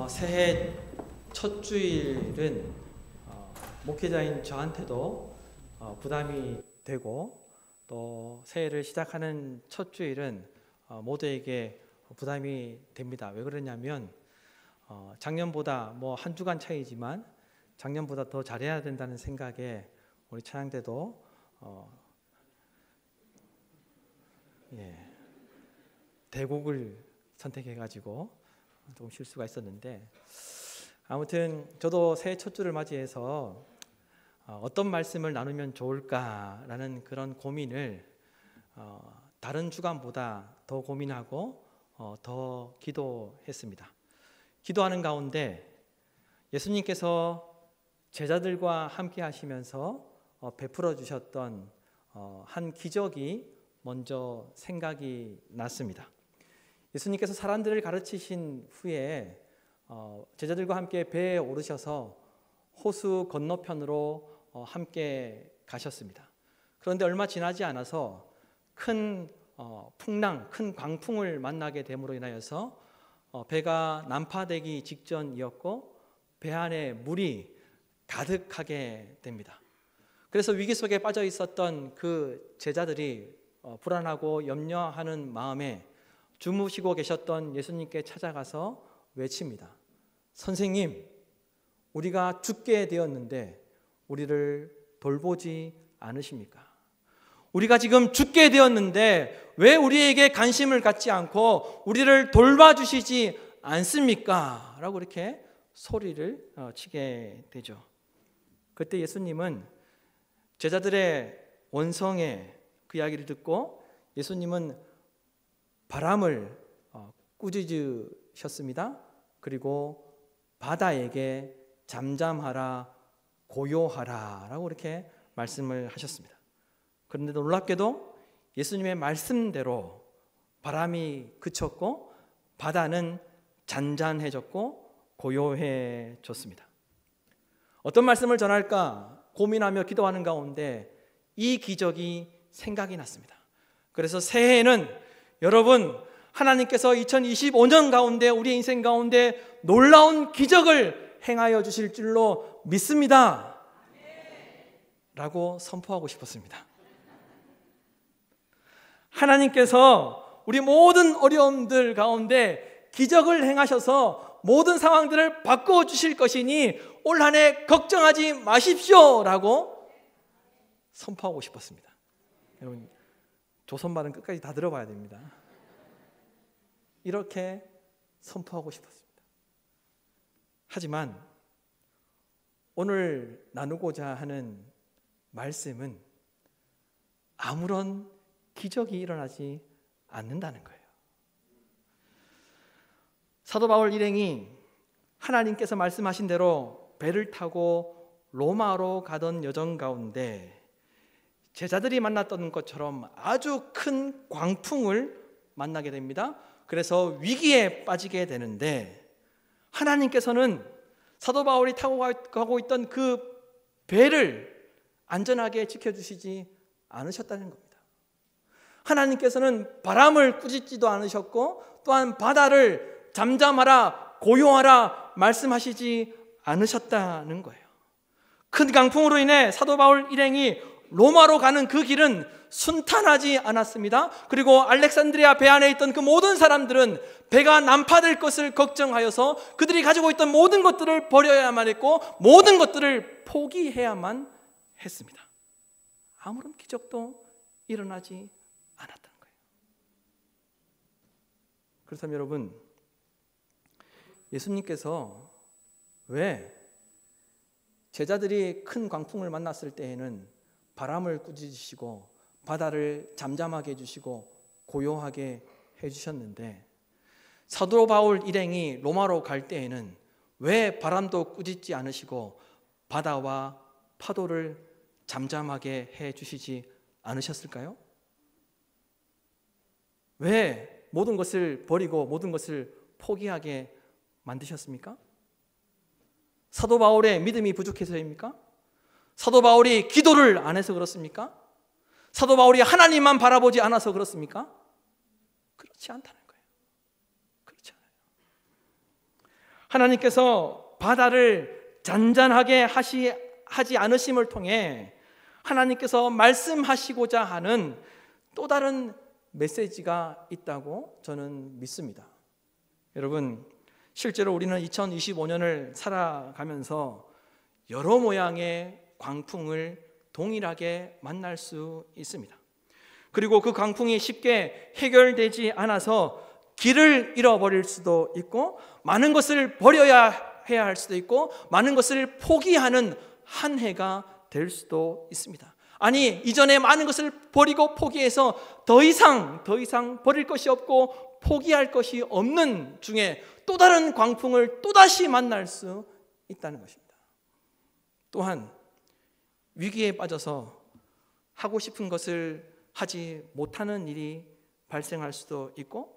새해 첫 주일은 목회자인 저한테도 부담이 되고, 또 새해를 시작하는 첫 주일은 모두에게 부담이 됩니다. 왜 그러냐면 작년보다 한 주간 차이지만 작년보다 더 잘해야 된다는 생각에 우리 찬양대도 대곡을 선택해가지고 조금 실수가 있었는데, 아무튼 저도 새해 첫 주를 맞이해서 어떤 말씀을 나누면 좋을까라는 그런 고민을 다른 주간보다 더 고민하고 더 기도했습니다. 기도하는 가운데 예수님께서 제자들과 함께 하시면서 베풀어 주셨던 한 기적이 먼저 생각이 났습니다. 예수님께서 사람들을 가르치신 후에 제자들과 함께 배에 오르셔서 호수 건너편으로 함께 가셨습니다. 그런데 얼마 지나지 않아서 큰 풍랑, 큰 광풍을 만나게 됨으로 인하여서 배가 난파되기 직전이었고 배 안에 물이 가득하게 됩니다. 그래서 위기 속에 빠져 있었던 그 제자들이 불안하고 염려하는 마음에 주무시고 계셨던 예수님께 찾아가서 외칩니다. 선생님, 우리가 죽게 되었는데 우리를 돌보지 않으십니까? 우리가 지금 죽게 되었는데 왜 우리에게 관심을 갖지 않고 우리를 돌봐주시지 않습니까? 라고 이렇게 소리를 치게 되죠. 그때 예수님은 제자들의 원성에 그 이야기를 듣고 예수님은 바람을 꾸짖으셨습니다. 그리고 바다에게 잠잠하라, 고요하라 라고 이렇게 말씀을 하셨습니다. 그런데 놀랍게도 예수님의 말씀대로 바람이 그쳤고 바다는 잔잔해졌고 고요해졌습니다. 어떤 말씀을 전할까 고민하며 기도하는 가운데 이 기적이 생각이 났습니다. 그래서 새해에는 여러분, 하나님께서 2025년 가운데 우리 인생 가운데 놀라운 기적을 행하여 주실 줄로 믿습니다 라고 선포하고 싶었습니다. 하나님께서 우리 모든 어려움들 가운데 기적을 행하셔서 모든 상황들을 바꾸어 주실 것이니 올 한 해 걱정하지 마십시오 라고 선포하고 싶었습니다. 여러분, 조선말은 끝까지 다 들어봐야 됩니다. 이렇게 선포하고 싶었습니다. 하지만 오늘 나누고자 하는 말씀은 아무런 기적이 일어나지 않는다는 거예요. 사도 바울 일행이 하나님께서 말씀하신 대로 배를 타고 로마로 가던 여정 가운데 제자들이 만났던 것처럼 아주 큰 광풍을 만나게 됩니다. 그래서 위기에 빠지게 되는데 하나님께서는 사도 바울이 타고 가고 있던 그 배를 안전하게 지켜주시지 않으셨다는 겁니다. 하나님께서는 바람을 꾸짖지도 않으셨고 또한 바다를 잠잠하라, 고요하라 말씀하시지 않으셨다는 거예요. 큰 강풍으로 인해 사도 바울 일행이 로마로 가는 그 길은 순탄하지 않았습니다. 그리고 알렉산드리아 배 안에 있던 그 모든 사람들은 배가 난파될 것을 걱정하여서 그들이 가지고 있던 모든 것들을 버려야만 했고 모든 것들을 포기해야만 했습니다. 아무런 기적도 일어나지 않았던 거예요. 그렇다면 여러분, 예수님께서 왜 제자들이 큰 광풍을 만났을 때에는 바람을 꾸짖으시고 바다를 잠잠하게 해주시고 고요하게 해주셨는데 사도 바울 일행이 로마로 갈 때에는 왜 바람도 꾸짖지 않으시고 바다와 파도를 잠잠하게 해주시지 않으셨을까요? 왜 모든 것을 버리고 모든 것을 포기하게 만드셨습니까? 사도 바울의 믿음이 부족해서입니까? 사도 바울이 기도를 안 해서 그렇습니까? 사도 바울이 하나님만 바라보지 않아서 그렇습니까? 그렇지 않다는 거예요. 그렇지 않아요. 하나님께서 바다를 잔잔하게 하지 않으심을 통해 하나님께서 말씀하시고자 하는 또 다른 메시지가 있다고 저는 믿습니다. 여러분, 실제로 우리는 2025년을 살아가면서 여러 모양의 광풍을 동일하게 만날 수 있습니다. 그리고 그 광풍이 쉽게 해결되지 않아서 길을 잃어버릴 수도 있고, 많은 것을 버려야 해야 할 수도 있고, 많은 것을 포기하는 한 해가 될 수도 있습니다. 아니, 이전에 많은 것을 버리고 포기해서 더 이상 버릴 것이 없고 포기할 것이 없는 중에 또 다른 광풍을 또다시 만날 수 있다는 것입니다. 또한 위기에 빠져서 하고 싶은 것을 하지 못하는 일이 발생할 수도 있고,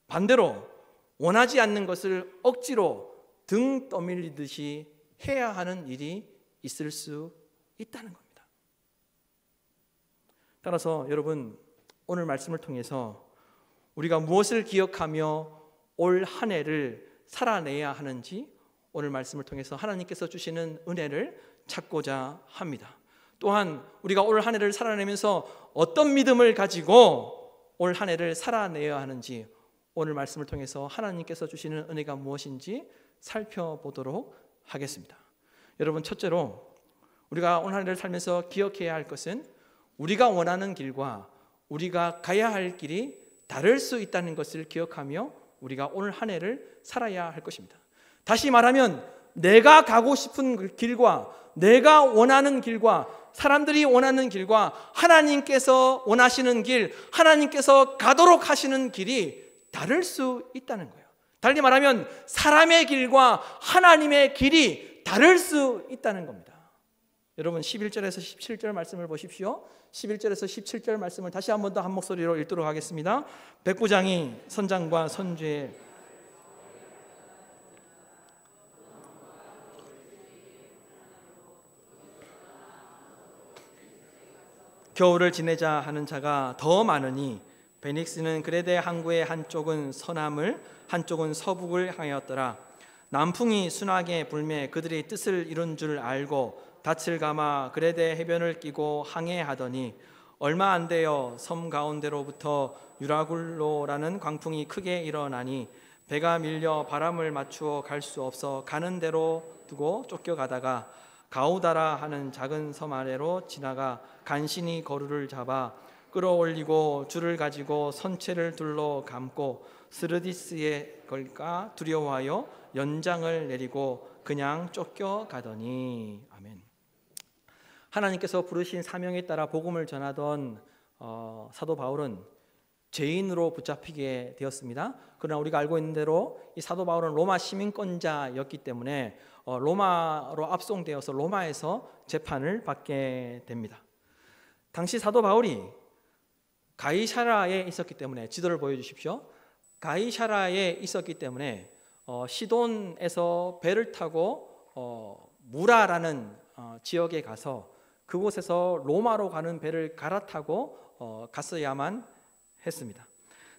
반대로 원하지 않는 것을 억지로 등 떠밀리듯이 해야 하는 일이 있을 수 있다는 겁니다. 따라서 여러분, 오늘 말씀을 통해서 우리가 무엇을 기억하며 올 한 해를 살아내야 하는지 오늘 말씀을 통해서 하나님께서 주시는 은혜를 찾고자 합니다. 또한 우리가 올 한 해를 살아내면서 어떤 믿음을 가지고 올 한 해를 살아내야 하는지 오늘 말씀을 통해서 하나님께서 주시는 은혜가 무엇인지 살펴보도록 하겠습니다. 여러분, 첫째로 우리가 올 한 해를 살면서 기억해야 할 것은 우리가 원하는 길과 우리가 가야 할 길이 다를 수 있다는 것을 기억하며 우리가 올 한 해를 살아야 할 것입니다. 다시 말하면 내가 가고 싶은 길과 내가 원하는 길과 사람들이 원하는 길과 하나님께서 원하시는 길, 하나님께서 가도록 하시는 길이 다를 수 있다는 거예요. 달리 말하면 사람의 길과 하나님의 길이 다를 수 있다는 겁니다. 여러분, 11절에서 17절 말씀을 보십시오. 11절에서 17절 말씀을 다시 한 번 더 한 목소리로 읽도록 하겠습니다. 백부장이 선장과 선주의 겨울을 지내자 하는 자가 더 많으니 베닉스는 그레데 항구의 한쪽은 서남을 한쪽은 서북을 향하였더라. 남풍이 순하게 불매 그들의 뜻을 이룬 줄 알고 닻을 감아 그레데 해변을 끼고 항해하더니 얼마 안 되어 섬 가운데로부터 유라굴로라는 광풍이 크게 일어나니 배가 밀려 바람을 맞추어 갈 수 없어 가는 대로 두고 쫓겨가다가 가우다라 하는 작은 섬 아래로 지나가 간신히 거루를 잡아 끌어올리고 줄을 가지고 선체를 둘러 감고 스르디스에 걸까 두려워하여 연장을 내리고 그냥 쫓겨가더니. 아멘. 하나님께서 부르신 사명에 따라 복음을 전하던 사도 바울은 죄인으로 붙잡히게 되었습니다. 그러나 우리가 알고 있는 대로 이 사도 바울은 로마 시민권자였기 때문에 로마로 압송되어서 로마에서 재판을 받게 됩니다. 당시 사도 바울이 가이사라에 있었기 때문에, 지도를 보여주십시오. 가이사라에 있었기 때문에 시돈에서 배를 타고 무라라는 지역에 가서 그곳에서 로마로 가는 배를 갈아타고 갔어야만 했습니다.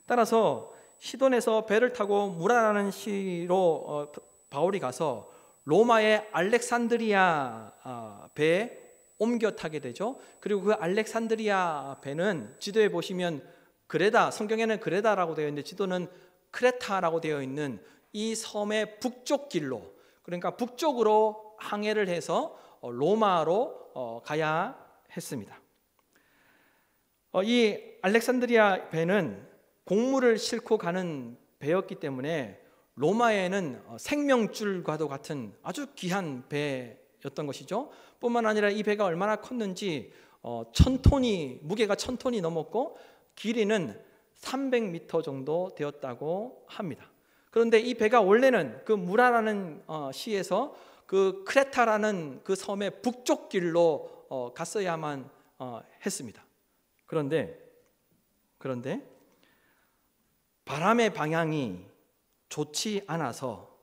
따라서 시돈에서 배를 타고 무라라는 시로 바울이 가서 로마의 알렉산드리아 배에 옮겨 타게 되죠. 그리고 그 알렉산드리아 배는 지도에 보시면 그레다, 성경에는 그레다라고 되어 있는데 지도는 크레타라고 되어 있는 이 섬의 북쪽 길로, 그러니까 북쪽으로 항해를 해서 로마로 가야 했습니다. 이 알렉산드리아 배는 곡물을 싣고 가는 배였기 때문에 로마에는 생명줄과도 같은 아주 귀한 배였던 것이죠. 뿐만 아니라 이 배가 얼마나 컸는지 1000톤이, 무게가 1000톤이 넘었고 길이는 300m 정도 되었다고 합니다. 그런데 이 배가 원래는 그 무라라는 시에서 그 크레타라는 그 섬의 북쪽 길로 갔어야만 했습니다. 그런데 바람의 방향이 좋지 않아서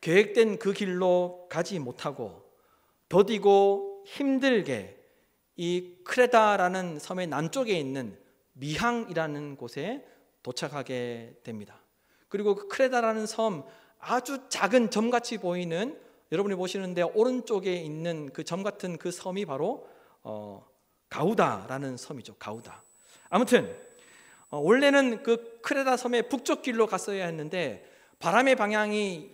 계획된 그 길로 가지 못하고 더디고 힘들게 이 크레다라는 섬의 남쪽에 있는 미항이라는 곳에 도착하게 됩니다. 그리고 그 크레다라는 섬 아주 작은 점같이 보이는, 여러분이 보시는데 오른쪽에 있는 그 점 같은 그 섬이 바로 가우다라는 섬이죠. 가우다. 아무튼 원래는 그 크레다 섬의 북쪽 길로 갔어야 했는데 바람의 방향이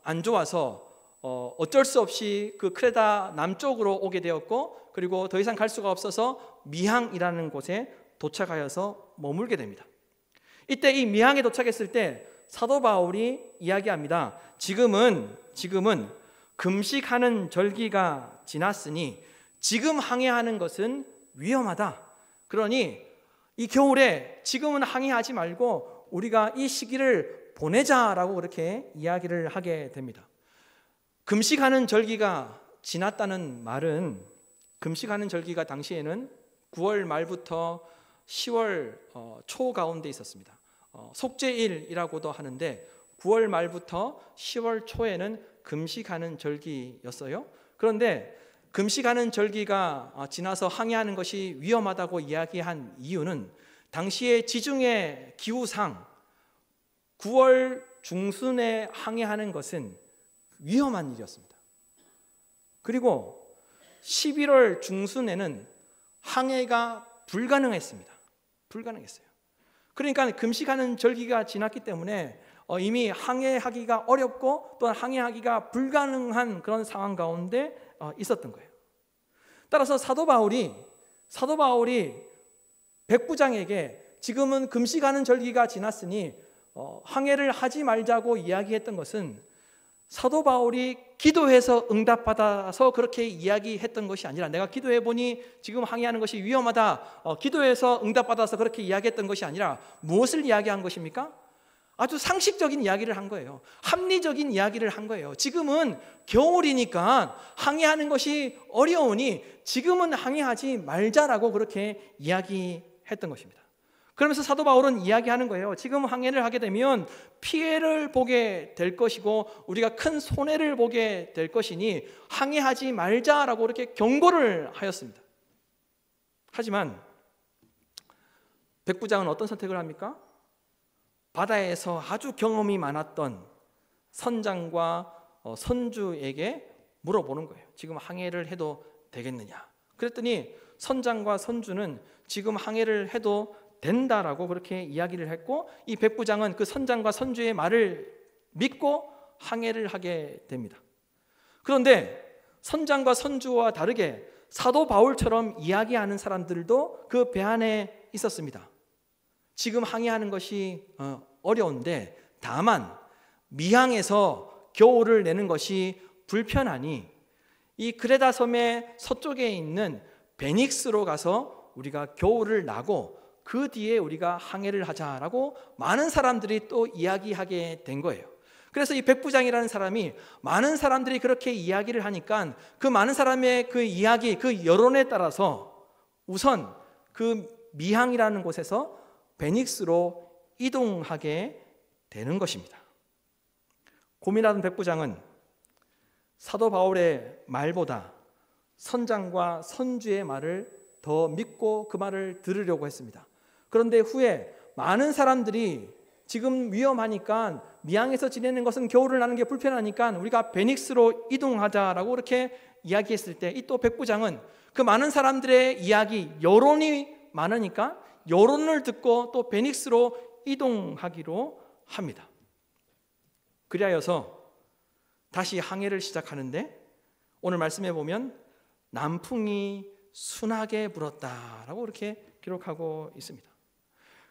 안 좋아서 어쩔 수 없이 그 크레다 남쪽으로 오게 되었고, 그리고 더 이상 갈 수가 없어서 미항이라는 곳에 도착하여서 머물게 됩니다. 이때 이 미항에 도착했을 때 사도 바울이 이야기합니다. 지금은 금식하는 절기가 지났으니 지금 항해하는 것은 위험하다. 그러니 이 겨울에 지금은 항해하지 말고 우리가 이 시기를 보내자라고 그렇게 이야기를 하게 됩니다. 금식하는 절기가 지났다는 말은, 금식하는 절기가 당시에는 9월 말부터 10월 초 가운데 있었습니다. 속죄일이라고도 하는데 9월 말부터 10월 초에는 금식하는 절기였어요. 그런데 금식하는 절기가 지나서 항해하는 것이 위험하다고 이야기한 이유는 당시의 지중해 기후상 9월 중순에 항해하는 것은 위험한 일이었습니다. 그리고 11월 중순에는 항해가 불가능했습니다. 불가능했어요. 그러니까 금식하는 절기가 지났기 때문에 이미 항해하기가 어렵고 또한 항해하기가 불가능한 그런 상황 가운데 있었던 거예요. 따라서 사도 바울이 백부장에게 지금은 금식하는 절기가 지났으니 항해를 하지 말자고 이야기했던 것은 사도 바울이 기도해서 응답받아서 그렇게 이야기했던 것이 아니라, 내가 기도해 보니 지금 항해하는 것이 위험하다, 기도해서 응답받아서 그렇게 이야기했던 것이 아니라 무엇을 이야기한 것입니까? 아주 상식적인 이야기를 한 거예요. 합리적인 이야기를 한 거예요. 지금은 겨울이니까 항해하는 것이 어려우니 지금은 항해하지 말자라고 그렇게 이야기했던 것입니다. 그러면서 사도 바울은 이야기하는 거예요. 지금 항해를 하게 되면 피해를 보게 될 것이고 우리가 큰 손해를 보게 될 것이니 항해하지 말자라고 이렇게 경고를 하였습니다. 하지만 백부장은 어떤 선택을 합니까? 바다에서 아주 경험이 많았던 선장과 선주에게 물어보는 거예요. 지금 항해를 해도 되겠느냐? 그랬더니 선장과 선주는 지금 항해를 해도 된다라고 그렇게 이야기를 했고, 이 백부장은 그 선장과 선주의 말을 믿고 항해를 하게 됩니다. 그런데 선장과 선주와 다르게 사도 바울처럼 이야기하는 사람들도 그 배 안에 있었습니다. 지금 항해하는 것이 어려운데 다만 미항에서 겨울을 내는 것이 불편하니 이 크레다 섬의 서쪽에 있는 베닉스로 가서 우리가 겨울을 나고 그 뒤에 우리가 항해를 하자라고 많은 사람들이 또 이야기하게 된 거예요. 그래서 이 백부장이라는 사람이 많은 사람들이 그렇게 이야기를 하니까 그 많은 사람의 그 이야기, 그 여론에 따라서 우선 그 미항이라는 곳에서 베닉스로 이동하게 되는 것입니다. 고민하던 백부장은 사도 바울의 말보다 선장과 선주의 말을 더 믿고 그 말을 들으려고 했습니다. 그런데 후에 많은 사람들이 지금 위험하니까 미항에서 지내는 것은 겨울을 나는 게 불편하니까 우리가 베닉스로 이동하자라고 이렇게 이야기했을 때 이 또 백부장은 그 많은 사람들의 이야기, 여론이 많으니까 여론을 듣고 또 베닉스로 이동하기로 합니다. 그리하여서 다시 항해를 시작하는데 오늘 말씀해 보면 남풍이 순하게 불었다라고 이렇게 기록하고 있습니다.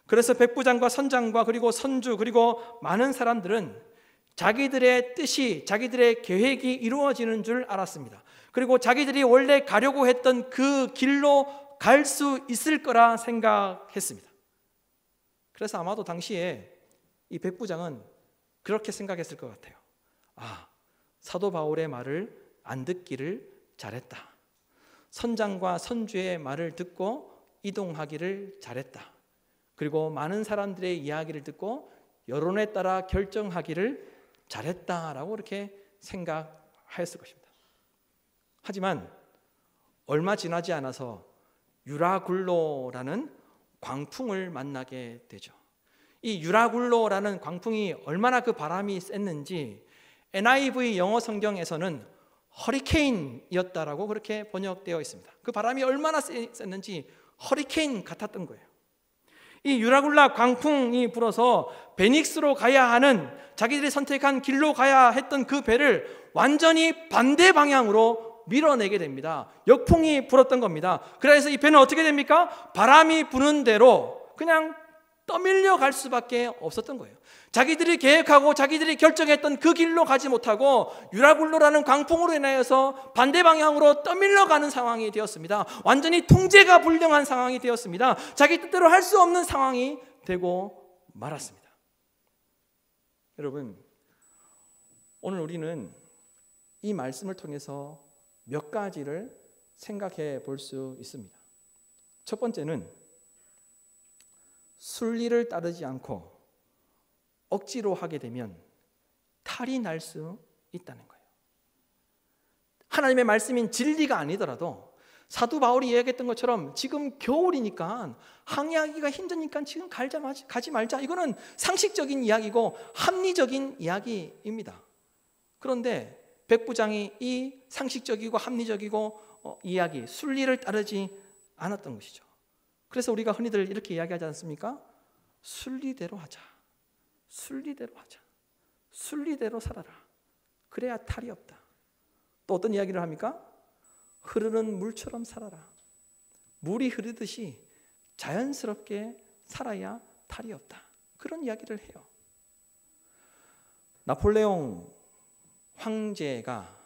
그래서 백부장과 선장과 그리고 선주 그리고 많은 사람들은 자기들의 뜻이, 자기들의 계획이 이루어지는 줄 알았습니다. 그리고 자기들이 원래 가려고 했던 그 길로 갈 수 있을 거라 생각했습니다. 그래서 아마도 당시에 이 백부장은 그렇게 생각했을 것 같아요. 사도 바울의 말을 안 듣기를 잘했다. 선장과 선주의 말을 듣고 이동하기를 잘했다. 그리고 많은 사람들의 이야기를 듣고 여론에 따라 결정하기를 잘했다라고 이렇게 생각하였을 것입니다. 하지만 얼마 지나지 않아서 유라굴로라는 광풍을 만나게 되죠. 이 유라굴로라는 광풍이 얼마나 그 바람이 셌는지 NIV 영어 성경에서는 허리케인이었다라고 그렇게 번역되어 있습니다. 그 바람이 얼마나 셌는지 허리케인 같았던 거예요. 이 유라굴라 광풍이 불어서 베닉스로 가야 하는, 자기들이 선택한 길로 가야 했던 그 배를 완전히 반대 방향으로 밀어내게 됩니다. 역풍이 불었던 겁니다. 그래서 이 배는 어떻게 됩니까? 바람이 부는 대로 그냥 떠밀려 갈 수밖에 없었던 거예요. 자기들이 계획하고 자기들이 결정했던 그 길로 가지 못하고 유라굴로라는 광풍으로 인하여서 반대 방향으로 떠밀려 가는 상황이 되었습니다. 완전히 통제가 불능한 상황이 되었습니다. 자기 뜻대로 할 수 없는 상황이 되고 말았습니다. 여러분, 오늘 우리는 이 말씀을 통해서 몇 가지를 생각해 볼 수 있습니다. 첫 번째는 순리를 따르지 않고 억지로 하게 되면 탈이 날 수 있다는 거예요. 하나님의 말씀인 진리가 아니더라도 사도 바울이 이야기했던 것처럼 지금 겨울이니까 항해하기가 힘드니까 지금 가지 말자. 이거는 상식적인 이야기고 합리적인 이야기입니다. 그런데 백부장이 이 상식적이고 합리적이고 이야기, 순리를 따르지 않았던 것이죠. 그래서 우리가 흔히들 이렇게 이야기하지 않습니까? 순리대로 하자. 순리대로 하자. 순리대로 살아라. 그래야 탈이 없다. 또 어떤 이야기를 합니까? 흐르는 물처럼 살아라. 물이 흐르듯이 자연스럽게 살아야 탈이 없다. 그런 이야기를 해요. 나폴레옹 황제가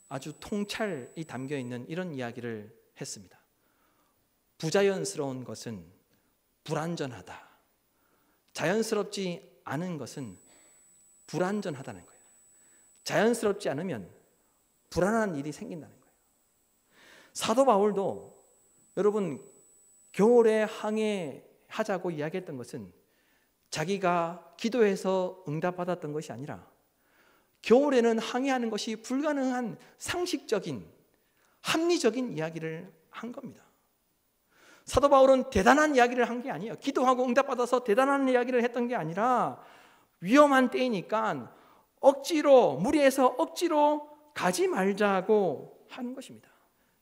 아주 통찰이 담겨 있는 이런 이야기를 했습니다. 부자연스러운 것은 불완전하다. 자연스럽지 않은 것은 불완전하다는 거예요. 자연스럽지 않으면 불안한 일이 생긴다는 거예요. 사도 바울도 여러분 겨울에 항해하자고 이야기했던 것은 자기가 기도해서 응답받았던 것이 아니라 겨울에는 항해하는 것이 불가능한 상식적인 합리적인 이야기를 한 겁니다. 사도 바울은 대단한 이야기를 한 게 아니에요. 기도하고 응답받아서 대단한 이야기를 했던 게 아니라 위험한 때이니까 억지로, 무리해서 억지로 가지 말자고 하는 것입니다.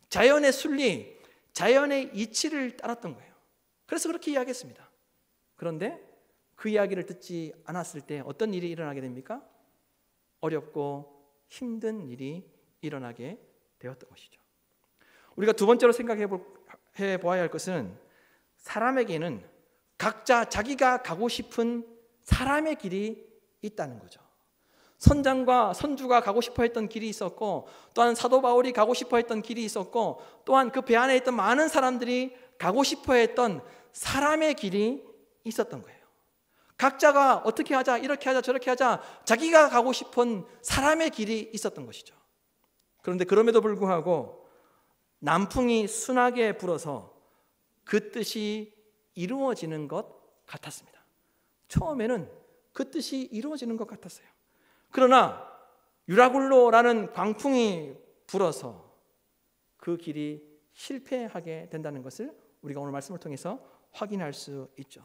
자연의 순리, 자연의 이치를 따랐던 거예요. 그래서 그렇게 이야기했습니다. 그런데 그 이야기를 듣지 않았을 때 어떤 일이 일어나게 됩니까? 어렵고 힘든 일이 일어나게 되었던 것이죠. 우리가 두 번째로 생각해 보아야 할 것은 사람에게는 각자 자기가 가고 싶은 사람의 길이 있다는 거죠. 선장과 선주가 가고 싶어 했던 길이 있었고, 또한 사도 바울이 가고 싶어 했던 길이 있었고, 또한 그 배 안에 있던 많은 사람들이 가고 싶어 했던 사람의 길이 있었던 거예요. 각자가 어떻게 하자, 이렇게 하자, 저렇게 하자, 자기가 가고 싶은 사람의 길이 있었던 것이죠. 그런데 그럼에도 불구하고 남풍이 순하게 불어서 그 뜻이 이루어지는 것 같았습니다. 처음에는 그 뜻이 이루어지는 것 같았어요. 그러나 유라굴로라는 광풍이 불어서 그 길이 실패하게 된다는 것을 우리가 오늘 말씀을 통해서 확인할 수 있죠.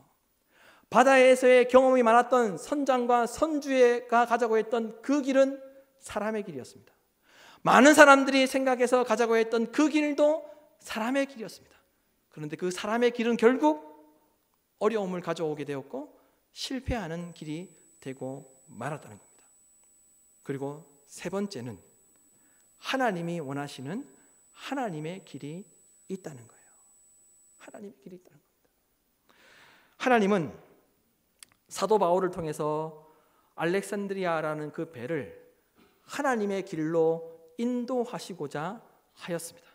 바다에서의 경험이 많았던 선장과 선주가 가자고 했던 그 길은 사람의 길이었습니다. 많은 사람들이 생각해서 가자고 했던 그 길도 사람의 길이었습니다. 그런데 그 사람의 길은 결국 어려움을 가져오게 되었고 실패하는 길이 되고 말았다는 겁니다. 그리고 세 번째는 하나님이 원하시는 하나님의 길이 있다는 거예요. 하나님의 길이 있다는 겁니다. 하나님은 사도 바울을 통해서 알렉산드리아라는 그 배를 하나님의 길로 인도하시고자 하였습니다.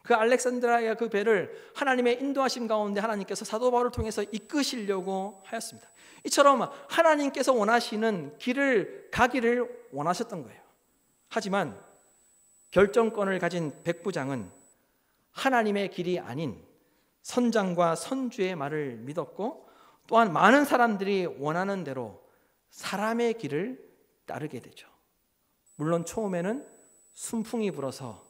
그 알렉산드리아 그 배를 하나님의 인도하심 가운데 하나님께서 사도 바울을 통해서 이끄시려고 하였습니다. 이처럼 하나님께서 원하시는 길을 가기를 원하셨던 거예요. 하지만 결정권을 가진 백부장은 하나님의 길이 아닌 선장과 선주의 말을 믿었고, 또한 많은 사람들이 원하는 대로 사람의 길을 따르게 되죠. 물론 처음에는 순풍이 불어서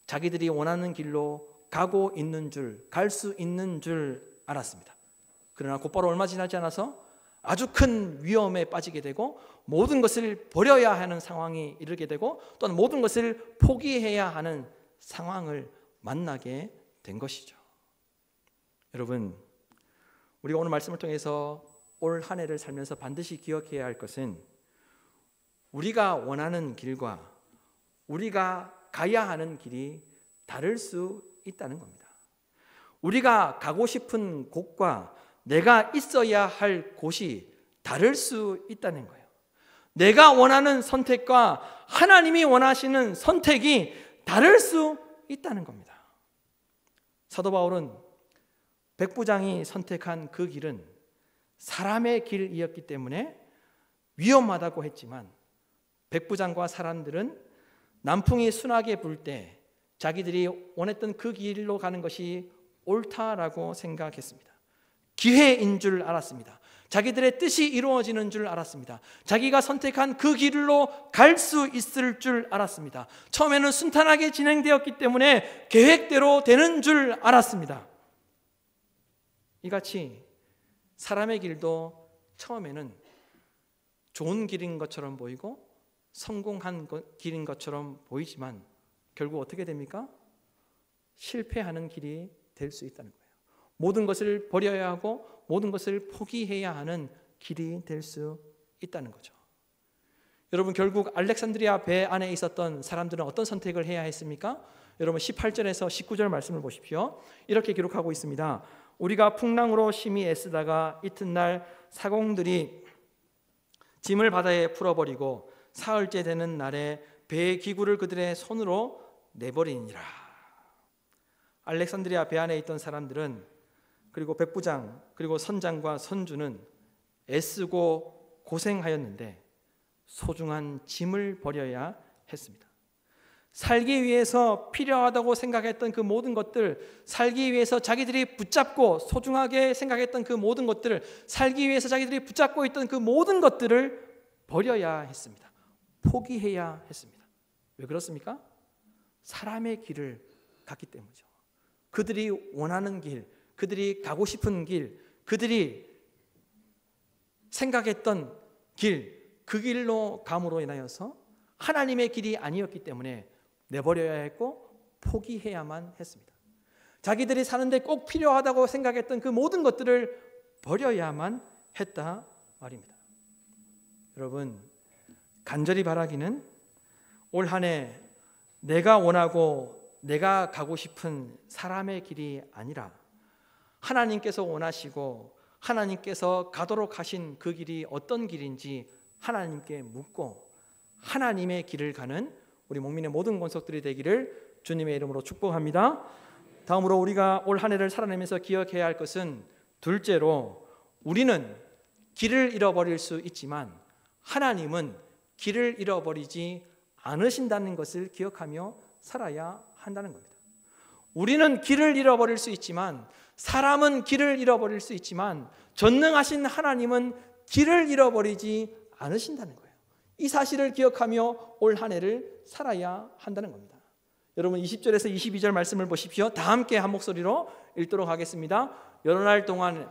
자기들이 원하는 길로 가고 있는 줄, 갈 수 있는 줄 알았습니다. 그러나 곧바로 얼마 지나지 않아서 아주 큰 위험에 빠지게 되고 모든 것을 버려야 하는 상황이 이르게 되고 또한 모든 것을 포기해야 하는 상황을 만나게 된 것이죠. 여러분, 우리가 오늘 말씀을 통해서 올 한 해를 살면서 반드시 기억해야 할 것은 우리가 원하는 길과 우리가 가야 하는 길이 다를 수 있다는 겁니다. 우리가 가고 싶은 곳과 내가 있어야 할 곳이 다를 수 있다는 거예요. 내가 원하는 선택과 하나님이 원하시는 선택이 다를 수 있다는 겁니다. 사도 바울은 백부장이 선택한 그 길은 사람의 길이었기 때문에 위험하다고 했지만 백부장과 사람들은 남풍이 순하게 불 때 자기들이 원했던 그 길로 가는 것이 옳다라고 생각했습니다. 기회인 줄 알았습니다. 자기들의 뜻이 이루어지는 줄 알았습니다. 자기가 선택한 그 길로 갈 수 있을 줄 알았습니다. 처음에는 순탄하게 진행되었기 때문에 계획대로 되는 줄 알았습니다. 이같이 사람의 길도 처음에는 좋은 길인 것처럼 보이고 성공한 길인 것처럼 보이지만 결국 어떻게 됩니까? 실패하는 길이 될 수 있다는 거예요. 모든 것을 버려야 하고 모든 것을 포기해야 하는 길이 될 수 있다는 거죠. 여러분, 결국 알렉산드리아 배 안에 있었던 사람들은 어떤 선택을 해야 했습니까? 여러분 18절에서 19절 말씀을 보십시오. 이렇게 기록하고 있습니다. 우리가 풍랑으로 심히 애쓰다가 이튿날 사공들이 짐을 바다에 풀어버리고 사흘째 되는 날에 배의 기구를 그들의 손으로 내버리니라. 알렉산드리아 배 안에 있던 사람들은 그리고 백부장 그리고 선장과 선주는 애쓰고 고생하였는데 소중한 짐을 버려야 했습니다. 살기 위해서 필요하다고 생각했던 그 모든 것들, 살기 위해서 자기들이 붙잡고 소중하게 생각했던 그 모든 것들을, 살기 위해서 자기들이 붙잡고 있던 그 모든 것들을 버려야 했습니다. 포기해야 했습니다. 왜 그렇습니까? 사람의 길을 갔기 때문이죠. 그들이 원하는 길, 그들이 가고 싶은 길, 그들이 생각했던 길, 그 길로 감으로 인하여서 하나님의 길이 아니었기 때문에 내버려야 했고 포기해야만 했습니다. 자기들이 사는데 꼭 필요하다고 생각했던 그 모든 것들을 버려야만 했다 말입니다. 여러분, 간절히 바라기는 올 한 해 내가 원하고 내가 가고 싶은 사람의 길이 아니라 하나님께서 원하시고 하나님께서 가도록 하신 그 길이 어떤 길인지 하나님께 묻고 하나님의 길을 가는 우리 목민의 모든 권속들이 되기를 주님의 이름으로 축복합니다. 다음으로 우리가 올 한 해를 살아내면서 기억해야 할 것은, 둘째로 우리는 길을 잃어버릴 수 있지만 하나님은 길을 잃어버리지 않으신다는 것을 기억하며 살아야 한다는 겁니다. 우리는 길을 잃어버릴 수 있지만, 사람은 길을 잃어버릴 수 있지만 전능하신 하나님은 길을 잃어버리지 않으신다는 거예요. 이 사실을 기억하며 올 한 해를 살아야 한다는 겁니다. 여러분 20절에서 22절 말씀을 보십시오. 다 함께 한 목소리로 읽도록 하겠습니다. 여러 날 동안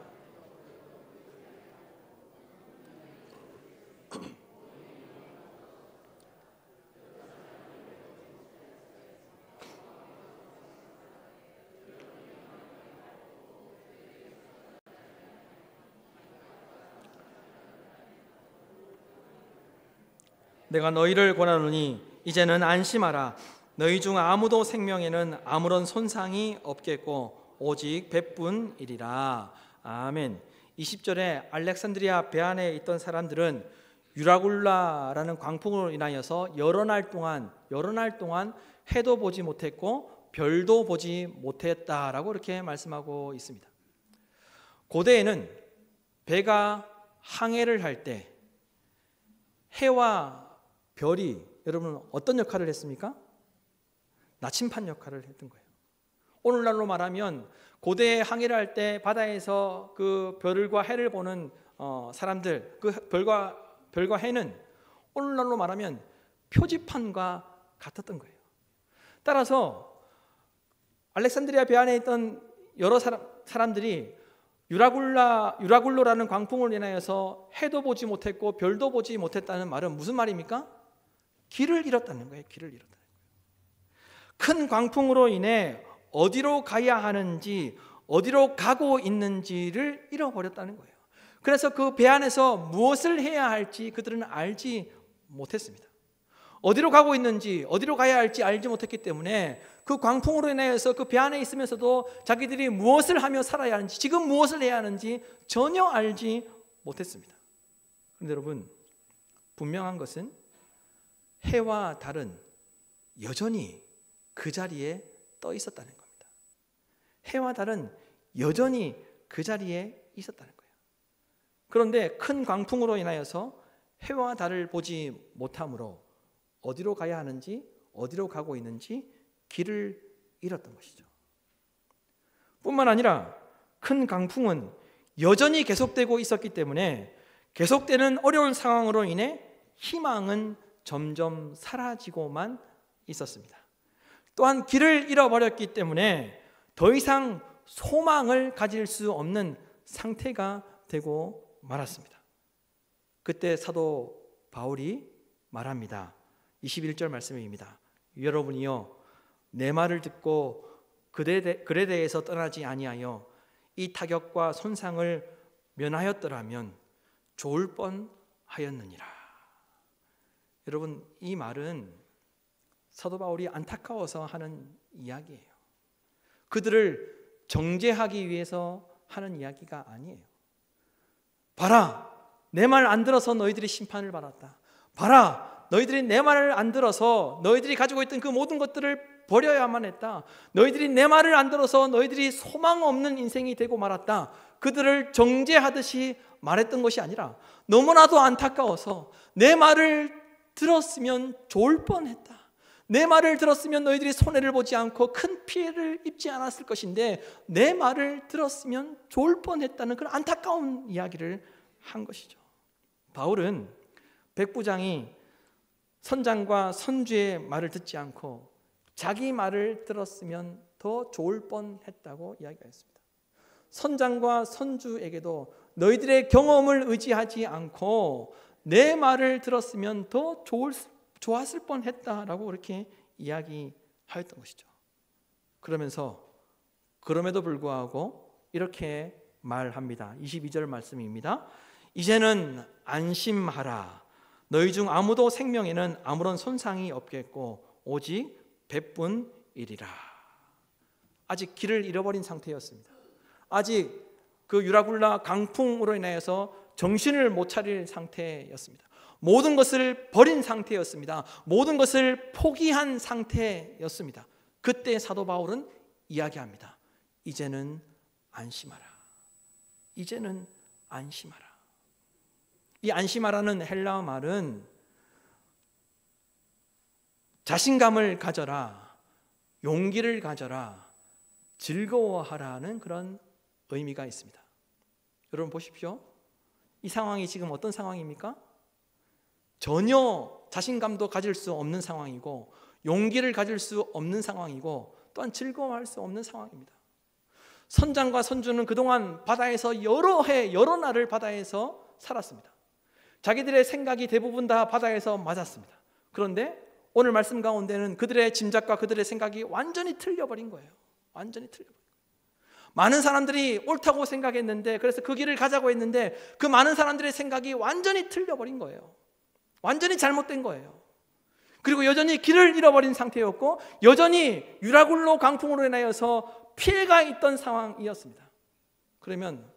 내가 너희를 권하노니 이제는 안심하라. 너희 중 아무도 생명에는 아무런 손상이 없겠고 오직 배뿐이리라. 아멘. 20절에 알렉산드리아 배 안에 있던 사람들은 유라굴라라는 광풍으로 인하여서 여러 날 동안 해도 보지 못했고 별도 보지 못했다라고 이렇게 말씀하고 있습니다. 고대에는 배가 항해를 할 때 해와 별이 여러분 어떤 역할을 했습니까? 나침반 역할을 했던 거예요. 오늘날로 말하면 고대에 항해를 할 때 바다에서 그 별과 해를 보는 사람들, 그 별과 해는 오늘날로 말하면 표지판과 같았던 거예요. 따라서 알렉산드리아 배 안에 있던 여러 사람들이 유라굴로라는 광풍을 인하여서 해도 보지 못했고 별도 보지 못했다는 말은 무슨 말입니까? 길을 잃었다는 거예요. 길을 잃었다는 거예요. 큰 광풍으로 인해 어디로 가야 하는지, 어디로 가고 있는지를 잃어버렸다는 거예요. 그래서 그 배 안에서 무엇을 해야 할지 그들은 알지 못했습니다. 어디로 가고 있는지, 어디로 가야 할지 알지 못했기 때문에 그 광풍으로 인해서 그 배 안에 있으면서도 자기들이 무엇을 하며 살아야 하는지, 지금 무엇을 해야 하는지 전혀 알지 못했습니다. 그런데 여러분, 분명한 것은 해와 달은 여전히 그 자리에 떠 있었다는 겁니다. 해와 달은 여전히 그 자리에 있었다는 거예요. 그런데 큰 광풍으로 인하여서 해와 달을 보지 못함으로 어디로 가야 하는지, 어디로 가고 있는지 길을 잃었던 것이죠. 뿐만 아니라 큰 강풍은 여전히 계속되고 있었기 때문에 계속되는 어려운 상황으로 인해 희망은 점점 사라지고만 있었습니다. 또한 길을 잃어버렸기 때문에 더 이상 소망을 가질 수 없는 상태가 되고 말았습니다. 그때 사도 바울이 말합니다. 21절 말씀입니다. 여러분이요, 내 말을 듣고 글에 대해서 떠나지 아니하여 이 타격과 손상을 면하였더라면 좋을 뻔하였느니라. 여러분, 이 말은 사도 바울이 안타까워서 하는 이야기예요. 그들을 정죄하기 위해서 하는 이야기가 아니에요. 봐라, 내 말 안 들어서 너희들이 심판을 받았다. 봐라, 너희들이 내 말을 안 들어서 너희들이 가지고 있던 그 모든 것들을 버려야만 했다. 너희들이 내 말을 안 들어서 너희들이 소망 없는 인생이 되고 말았다. 그들을 정죄하듯이 말했던 것이 아니라 너무나도 안타까워서 내 말을 들었으면 좋을 뻔했다. 내 말을 들었으면 너희들이 손해를 보지 않고 큰 피해를 입지 않았을 것인데 내 말을 들었으면 좋을 뻔했다는 그런 안타까운 이야기를 한 것이죠. 바울은 백부장이 선장과 선주의 말을 듣지 않고 자기 말을 들었으면 더 좋을 뻔했다고 이야기했습니다. 선장과 선주에게도 너희들의 경험을 의지하지 않고 내 말을 들었으면 더 좋았을 뻔했다라고 그렇게 이야기하였던 것이죠. 그러면서 그럼에도 불구하고 이렇게 말합니다. 22절 말씀입니다. 이제는 안심하라. 너희 중 아무도 생명에는 아무런 손상이 없겠고 오직 배뿐이리라. 아직 길을 잃어버린 상태였습니다. 아직 그 유라굴라 강풍으로 인하여서 정신을 못 차릴 상태였습니다. 모든 것을 버린 상태였습니다. 모든 것을 포기한 상태였습니다. 그때 사도 바울은 이야기합니다. 이제는 안심하라. 이제는 안심하라. 이 안심하라는 헬라어 말은 자신감을 가져라, 용기를 가져라, 즐거워하라는 그런 의미가 있습니다. 여러분 보십시오. 이 상황이 지금 어떤 상황입니까? 전혀 자신감도 가질 수 없는 상황이고 용기를 가질 수 없는 상황이고 또한 즐거워할 수 없는 상황입니다. 선장과 선주는 그동안 바다에서 여러 해 여러 날을 바다에서 살았습니다. 자기들의 생각이 대부분 다 바다에서 맞았습니다. 그런데 오늘 말씀 가운데는 그들의 짐작과 그들의 생각이 완전히 틀려버린 거예요. 완전히 틀려버린 거예요. 많은 사람들이 옳다고 생각했는데, 그래서 그 길을 가자고 했는데 그 많은 사람들의 생각이 완전히 틀려버린 거예요. 완전히 잘못된 거예요. 그리고 여전히 길을 잃어버린 상태였고 여전히 유라굴로 강풍으로 인하여서 피해가 있던 상황이었습니다. 그러면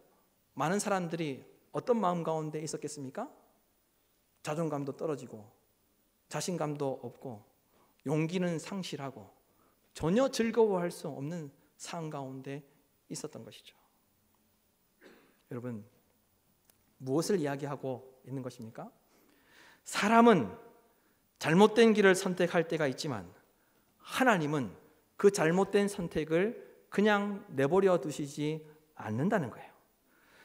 많은 사람들이 어떤 마음 가운데 있었겠습니까? 자존감도 떨어지고 자신감도 없고 용기는 상실하고 전혀 즐거워할 수 없는 상황 가운데 있었던 것이죠. 여러분, 무엇을 이야기하고 있는 것입니까? 사람은 잘못된 길을 선택할 때가 있지만 하나님은 그 잘못된 선택을 그냥 내버려 두시지 않는다는 거예요.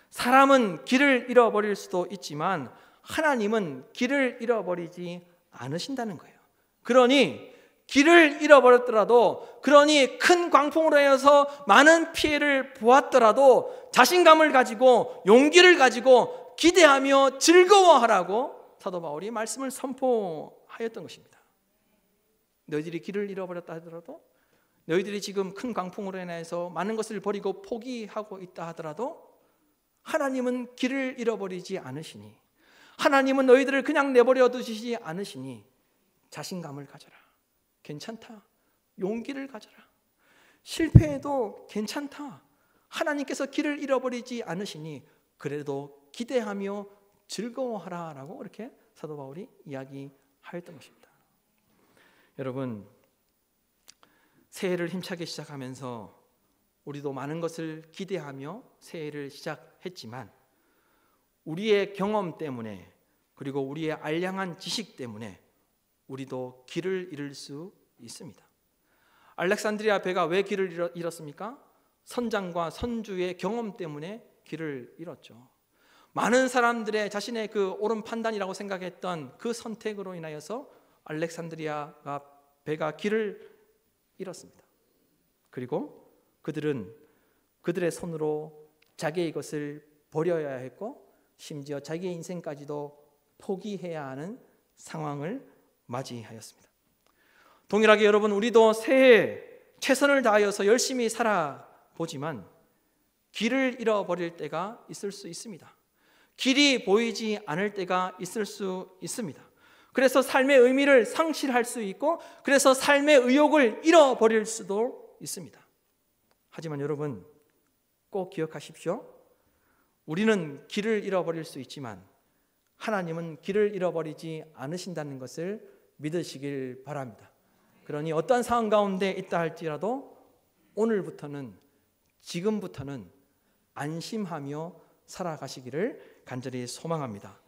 사람은 길을 잃어버릴 수도 있지만 하나님은 길을 잃어버리지 않으신다는 거예요. 그러니 길을 잃어버렸더라도, 그러니 큰 광풍으로 인해서 많은 피해를 보았더라도 자신감을 가지고 용기를 가지고 기대하며 즐거워하라고 사도 바울이 말씀을 선포하였던 것입니다. 너희들이 길을 잃어버렸다 하더라도, 너희들이 지금 큰 광풍으로 인해서 많은 것을 버리고 포기하고 있다 하더라도 하나님은 길을 잃어버리지 않으시니, 하나님은 너희들을 그냥 내버려 두시지 않으시니 자신감을 가져라. 괜찮다. 용기를 가져라. 실패해도 괜찮다. 하나님께서 길을 잃어버리지 않으시니 그래도 기대하며 즐거워하라 라고 이렇게 사도 바울이 이야기하였던 것입니다. 여러분, 새해를 힘차게 시작하면서 우리도 많은 것을 기대하며 새해를 시작했지만 우리의 경험 때문에, 그리고 우리의 알량한 지식 때문에 우리도 길을 잃을 수 있습니다. 알렉산드리아 배가 왜 길을 잃었습니까? 선장과 선주의 경험 때문에 길을 잃었죠. 많은 사람들의 자신의 그 옳은 판단이라고 생각했던 그 선택으로 인하여서 알렉산드리아가 배가 길을 잃었습니다. 그리고 그들은 그들의 손으로 자기의 것을 버려야 했고 심지어 자기의 인생까지도 포기해야 하는 상황을 맞이하였습니다. 동일하게 여러분, 우리도 새해 최선을 다하여서 열심히 살아보지만 길을 잃어버릴 때가 있을 수 있습니다. 길이 보이지 않을 때가 있을 수 있습니다. 그래서 삶의 의미를 상실할 수 있고, 그래서 삶의 의욕을 잃어버릴 수도 있습니다. 하지만 여러분, 꼭 기억하십시오. 우리는 길을 잃어버릴 수 있지만 하나님은 길을 잃어버리지 않으신다는 것을 믿으시길 바랍니다. 그러니 어떠한 상황 가운데 있다 할지라도 오늘부터는, 지금부터는 안심하며 살아가시기를 간절히 소망합니다.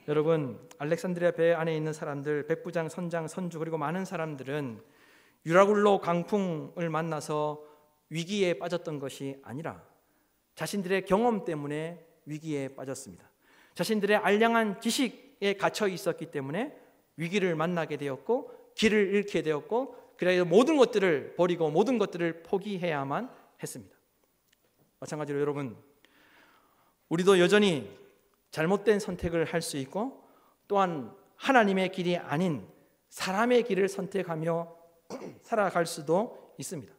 여러분, 알렉산드리아 배 안에 있는 사람들, 백부장, 선장, 선주, 그리고 많은 사람들은 유라굴로 강풍을 만나서 위기에 빠졌던 것이 아니라 자신들의 경험 때문에 위기에 빠졌습니다. 자신들의 알량한 지식에 갇혀 있었기 때문에 위기를 만나게 되었고 길을 잃게 되었고, 그래서 모든 것들을 버리고 모든 것들을 포기해야만 했습니다. 마찬가지로 여러분, 우리도 여전히 잘못된 선택을 할 수 있고, 또한 하나님의 길이 아닌 사람의 길을 선택하며 살아갈 수도 있습니다.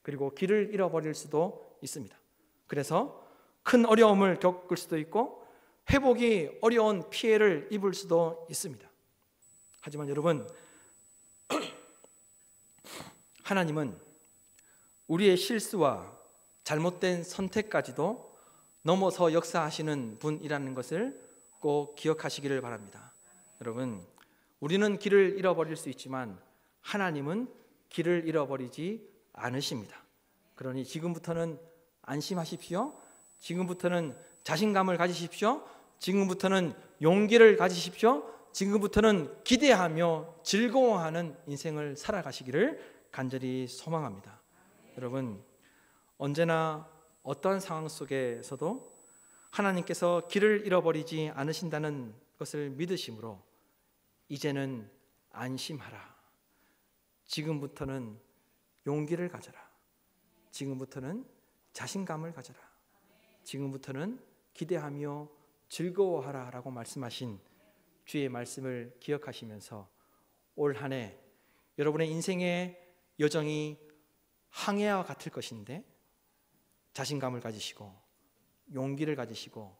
그리고 길을 잃어버릴 수도 있습니다. 그래서 큰 어려움을 겪을 수도 있고 회복이 어려운 피해를 입을 수도 있습니다. 하지만 여러분, 하나님은 우리의 실수와 잘못된 선택까지도 넘어서 역사하시는 분이라는 것을 꼭 기억하시기를 바랍니다. 여러분, 우리는 길을 잃어버릴 수 있지만 하나님은 길을 잃어버리지 않으십니다. 그러니 지금부터는 안심하십시오. 지금부터는 자신감을 가지십시오. 지금부터는 용기를 가지십시오. 지금부터는 기대하며 즐거워하는 인생을 살아가시기를 간절히 소망합니다. 여러분, 언제나 어떠한 상황 속에서도 하나님께서 길을 잃어버리지 않으신다는 것을 믿으심으로 이제는 안심하라. 지금부터는 용기를 가져라. 지금부터는 자신감을 가져라. 지금부터는 기대하며 즐거워하라 라고 말씀하신 주의 말씀을 기억하시면서 올 한 해 여러분의 인생의 여정이 항해와 같을 것인데 자신감을 가지시고 용기를 가지시고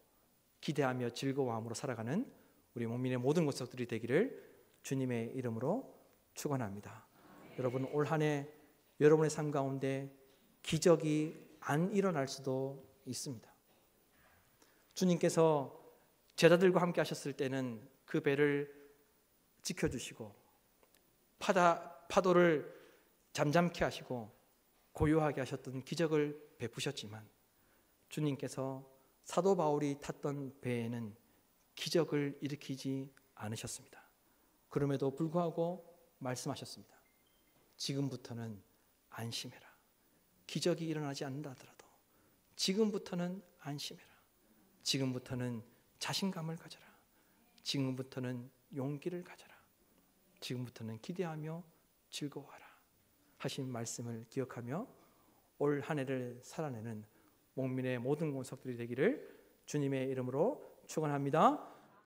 기대하며 즐거워함으로 살아가는 우리 목민의 모든 것들이 되기를 주님의 이름으로 축원합니다. 여러분, 올 한 해 여러분의 삶 가운데 기적이 안 일어날 수도 있습니다. 주님께서 제자들과 함께 하셨을 때는 그 배를 지켜주시고 파도를 잠잠케 하시고 고요하게 하셨던 기적을 베푸셨지만 주님께서 사도 바울이 탔던 배에는 기적을 일으키지 않으셨습니다. 그럼에도 불구하고 말씀하셨습니다. 지금부터는 안심해라. 기적이 일어나지 않는다 하더라도 지금부터는 안심해라. 지금부터는 자신감을 가져라. 지금부터는 용기를 가져라. 지금부터는 기대하며 즐거워하라 하신 말씀을 기억하며 올 한 해를 살아내는 목민의 모든 권속들이 되기를 주님의 이름으로 축원합니다.